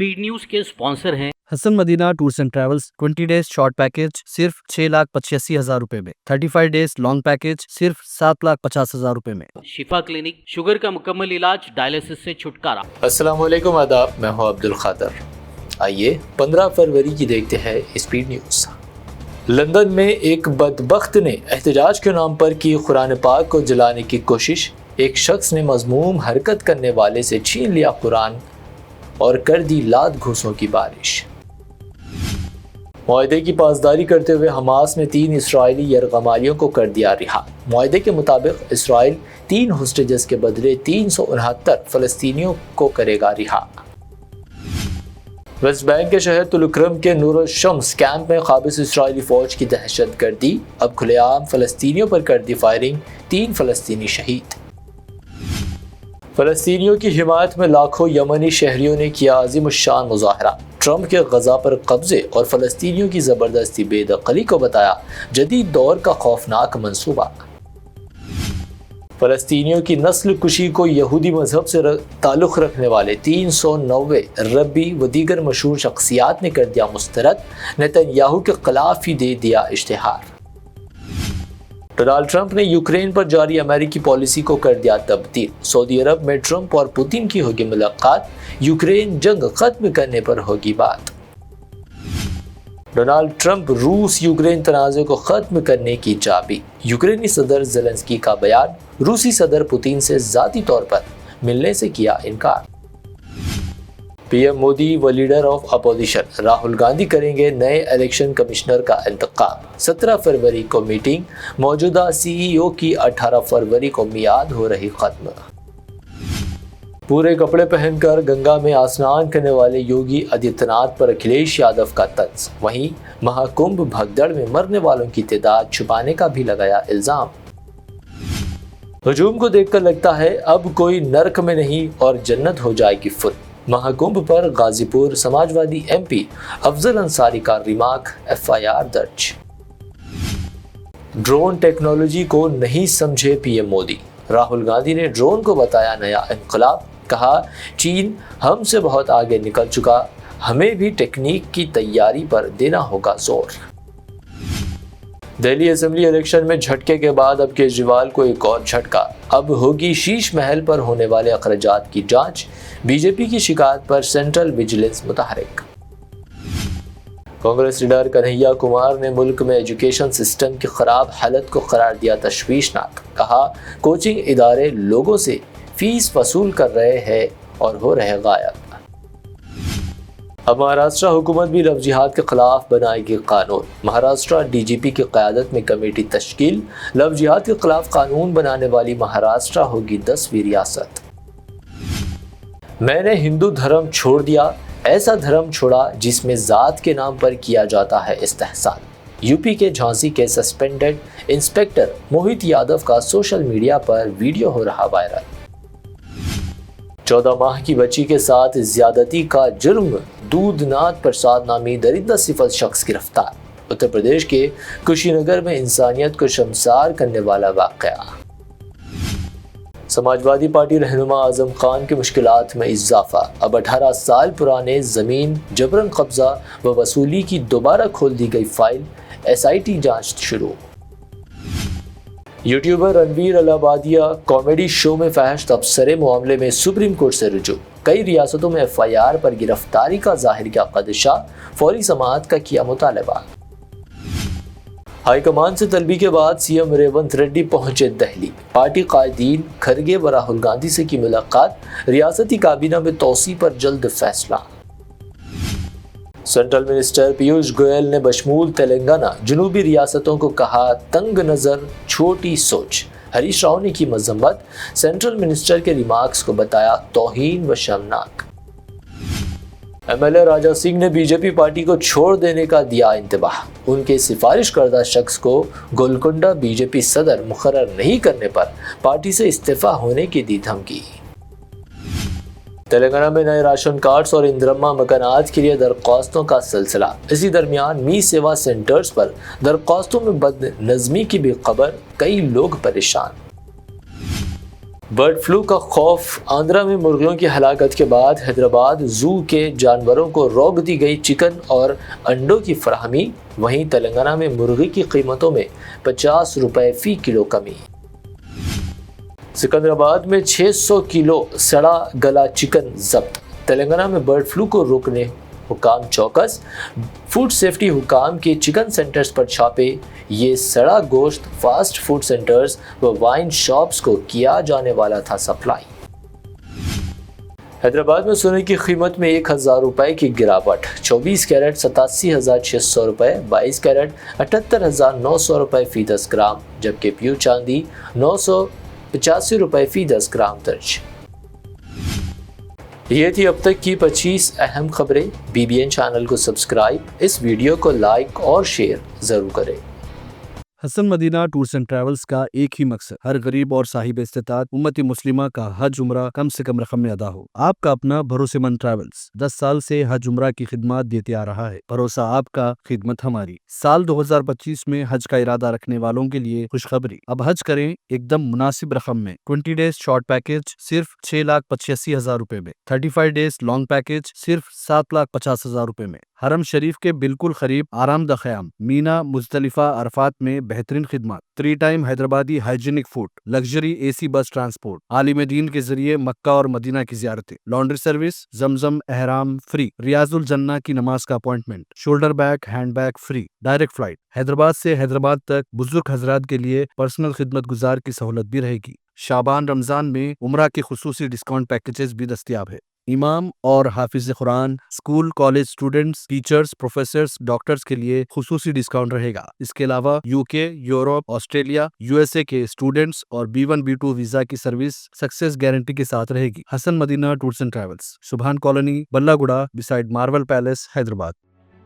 Speed news के sponsor हैं Hasan Madina tours and travels. 20 days short package सिर्फ 6,85,000 रुपए में, 35 डेज लॉन्ग पैकेज सिर्फ 7,50,000 रुपए में। शिफा क्लिनिक, शुगर का मुकम्मल इलाज, डायलिसिस से छुटकारा। अस्सलाम वालेकुम, आदाब, मैं हूं अब्दुल खादर। आइए 15 फरवरी की देखते हैं स्पीड न्यूज़। लंदन में एक बदबख्त ने एहतजाज के नाम पर की कुरान पाक को जलाने की कोशिश। एक शख्स ने मजमूम हरकत करने वाले से छीन लिया कुरान और कर दी लात घूंसों की बारिश। मुआहदे की पासदारी करते हुए हमास ने 3 इसराइली यरगमालियों को कर दिया रिहा। मुआहदे के मुताबिक इसराइल 3 होस्टेजेस के बदले 369 फ़लस्तीनियों को करेगा रिहा। वेस्ट बैंक के शहर तुलक्रम के नूर शम्स कैंप में काबिज इसराइली फौज की दहशत गर्दी। अब खुलेआम फ़लस्तीनियों पर कर दी फायरिंग, 3 फ़लस्तीनी शहीद। फ़लस्तीनियों की हिमायत में लाखों यमनी शहरियों ने किया अज़ीमुश्शान मुज़ाहरा। ट्रंप के गजा पर कब्जे और फ़लस्तीनियों की ज़बरदस्ती बेदखली को बताया जदीद दौर का खौफनाक मंसूबा। फ़लस्तीनियों की नस्ल कुशी को यहूदी मजहब से ताल्लुक़ रखने वाले 390 रब्बी व दीगर मशहूर शख्सियात ने कर दिया मुस्तरद। नेतन्याहू के खिलाफ ही दे दिया इश्तिहार। डोनाल्ड ट्रंप ने यूक्रेन पर जारी अमेरिकी पॉलिसी को कर दिया तब्दील। सऊदी अरब में ट्रंप और पुतिन की होगी मुलाकात, यूक्रेन जंग खत्म करने पर होगी बात। डोनाल्ड ट्रंप रूस यूक्रेन तनाज़े को खत्म करने की चाबी। यूक्रेनी सदर ज़ेलेंस्की का बयान, रूसी सदर पुतिन से ज़ाती तौर पर मिलने से किया इनकार। पीएम मोदी व leader of opposition Rahul Gandhi करेंगे नए इलेक्शन कमिश्नर का इंतखाब। 17 फरवरी को मीटिंग, मौजूदा सीईओ की 18 फरवरी को मियाद हो रही खत्म। पूरे कपड़े पहनकर गंगा में स्नान करने वाले योगी आदित्यनाथ पर अखिलेश यादव का तंज। वहीं महाकुंभ भगदड़ में मरने वालों की तादाद छुपाने का भी लगाया इल्जाम। हजूम को देखकर लगता है अब कोई नर्क में नहीं और जन्नत हो जाएगी फुल। महाकुंभ पर गाजीपुर समाजवादी एमपी अफजल अंसारी का रिमार्क, एफआईआर दर्ज। ड्रोन टेक्नोलॉजी को नहीं समझे पीएम मोदी। राहुल गांधी ने ड्रोन को बताया नया इनकलाब। कहा चीन हमसे बहुत आगे निकल चुका, हमें भी टेक्निक की तैयारी पर देना होगा जोर। दिल्ली असेंबली इलेक्शन में झटके के बाद अब केजरीवाल को एक और झटका। अब होगी शीश महल पर होने वाले अखराजात की जांच। बीजेपी की शिकायत पर सेंट्रल विजिलेंस मुतहरिक। कांग्रेस लीडर कन्हैया कुमार ने मुल्क में एजुकेशन सिस्टम की खराब हालत को करार दिया तशवीशनाक। कहा कोचिंग इदारे लोगों से फीस वसूल कर रहे हैं और हो रहे गायब। अब महाराष्ट्र हुकूमत भी लव जिहाद के खिलाफ बनाएगी कानून। महाराष्ट्र डीजीपी की क़यादत में कमेटी तश्कील। लव जिहाद के खिलाफ कानून बनाने वाली महाराष्ट्र होगी 10वीं रियासत। मैंने हिंदू धर्म छोड़ दिया, ऐसा धर्म छोड़ा जिसमें ज़ात के नाम पर किया जाता है इस्तेहसान। यूपी के झांसी के सस्पेंडेड इंस्पेक्टर मोहित यादव का सोशल मीडिया पर वीडियो हो रहा वायरल। 14 माह की बच्ची के साथ ज्यादती का जुर्म, दूधनाथ प्रसाद नामी दरिंदा सिफत शख्स गिरफ्तार। उत्तर प्रदेश के कुशीनगर में इंसानियत को शर्मसार करने वाला वाक़या। समाजवादी पार्टी रहनुमा आजम खान की मुश्किलात में इजाफा। अब 18 साल पुराने ज़मीन जबरन कब्जा व वसूली की दोबारा खोल दी गई फाइल, एसआईटी जांच शुरू। YouTuber Ranveer Allahbadia comedy show में फहश तबसरे मामले में सुप्रीम कोर्ट से रुजू। कई रियासतों में एफआईआर पर गिरफ्तारी का जाहिर किया खदशा, फौरी समाअत का किया मुतालबा। हाईकमान से तलबी के बाद सीएम रेवंत रेड्डी पहुंचे दिल्ली। पार्टी कायदीन खरगे व राहुल गांधी से की मुलाकात। रियासती काबीना में तोसी पर जल्द फैसला। सेंट्रल मिनिस्टर पीयूष गोयल ने बशमूल तेलंगाना जनूबी रियासतों को कहा तंग नज़र, छोटी सोच। हरीश राव ने की मजम्मत। सेंट्रल मिनिस्टर के रिमार्क्स को बताया तौहीन व शर्मनाक। एमएलए राजा सिंह ने बीजेपी पार्टी को छोड़ देने का दिया इंतबाह। उनके सिफारिश करदा शख्स को गोलकुंडा बीजेपी सदर मुकर्रर नहीं करने पर पार्टी से इस्तीफा होने की दी धमकी। तेलंगाना में नए राशन कार्ड्स और इंदिरम्मा मकानात के लिए दरख्वास्तों का सिलसिला। इसी दरमियान मी सेवा सेंटर्स पर दरख्वास्तों में बदनज़मी की भी खबर, कई लोग परेशान। برڈ فلو کا خوف۔ آندھرا میں مرغیوں کی ہلاکت کے بعد حیدرآباد زو کے جانوروں کو روک دی گئی چکن اور انڈوں کی فراہمی۔ وہیں تلنگانہ میں مرغی کی قیمتوں میں 50 روپے فی کلو کمی۔ سکندرآباد میں 600 کلو سڑا گلا چکن ضبط۔ تلنگانہ میں برڈ فلو کو روکنے حکام چوکس۔ فوڈ سیفٹی حکام کے چکن سینٹرز پر چھاپے۔ یہ سڑا گوشت فاسٹ فوڈ سینٹرز و وائن شاپس کو کیا جانے والا تھا سپلائی۔ حیدرآباد میں سونے کی قیمت میں 1000 روپے کی گراوٹ۔ 24 کیرٹ 87,600 روپے، 22 کیرٹ 78,900 روپے فی 10 گرام، جبکہ پیور چاندی 985 روپے فی 10 گرام درج۔ یہ تھی اب تک کی 25 اہم خبریں۔ BBN چینل کو سبسکرائب، اس ویڈیو کو لائک اور شیئر ضرور کریں۔ حسن مدینہ ٹورز اینڈ ٹریولز کا ایک ہی مقصد، ہر غریب اور صاحب استطاعت امت مسلمہ کا حج عمرہ کم سے کم رقم میں ادا ہو۔ آپ کا اپنا بھروسے مند ٹریولز 10 سال سے حج عمرہ کی خدمات دیتے آ رہا ہے۔ بھروسہ آپ کا، خدمت ہماری۔ سال 2025 میں حج کا ارادہ رکھنے والوں کے لیے خوشخبری، اب حج کریں ایک دم مناسب رقم میں۔ 20 ڈیز شارٹ پیکج صرف 6,85,000 روپے میں، 35 ڈیز لانگ پیکج صرف 7,50,000 روپے میں۔ حرم شریف کے بالکل قریب آرام دہ قیام، مینا، مزدلفہ، عرفات میں بہترین خدمات، 3 time Hyderabadi hygienic food, luxury AC بس ٹرانسپورٹ، عالم دین کے ذریعے مکہ اور مدینہ کی زیارتیں، لانڈری سروس، زمزم احرام فری، ریاض الجنہ کی نماز کا appointment, shoulder bag hand bag free, direct flight Hyderabad سے حیدرآباد تک۔ بزرگ حضرات کے لیے پرسنل خدمت گزار کی سہولت بھی رہے گی۔ شعبان رمضان میں عمرہ کے خصوصی ڈسکاؤنٹ پیکیجز بھی دستیاب ہے۔ امام اور حافظ قرآن، school college students, teachers, professors, doctors کے لیے خصوصی ڈسکاؤنٹ رہے گا۔ اس کے علاوہ UK، یورپ، آسٹریلیا، USA کے اسٹوڈنٹس اور B1 B2 ویزا کی سروس سکسیس گارنٹی کے ساتھ رہے گی۔ حسن مدینہ ٹورز اینڈ ٹریولز، سبحان کالونی، بلہ گڑا، بسائڈ مارول پیلیس، حیدرآباد۔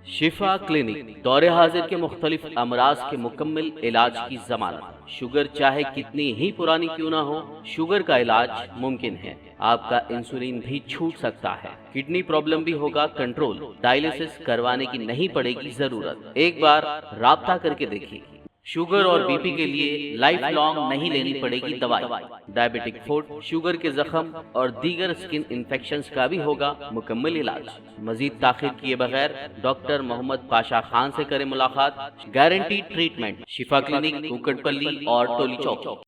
شفا کلینک دور حاضر کے مختلف امراض کے مکمل علاج کی ضمانت۔ شوگر چاہے کتنی ہی پرانی کیوں نہ ہو، شوگر کا علاج ممکن ہے۔ آپ کا انسولین بھی چھوٹ سکتا ہے، کڈنی پرابلم بھی ہوگا کنٹرول، ڈائلیسس کروانے کی نہیں پڑے گی ضرورت۔ ایک بار رابطہ کر کے دیکھیے۔ شوگر اور BP کے لیے لائف لانگ نہیں لینی پڑے گی دوائی۔ ڈائبیٹک فوڈ، شوگر کے زخم اور دیگر اسکن انفیکشنز کا بھی ہوگا مکمل علاج۔ مزید تاخیر کیے بغیر ڈاکٹر محمد پاشا خان سے کریں ملاقات۔ گارنٹی ٹریٹمنٹ، شفا کلینک، کوکٹ پلی اور ٹولی چوک۔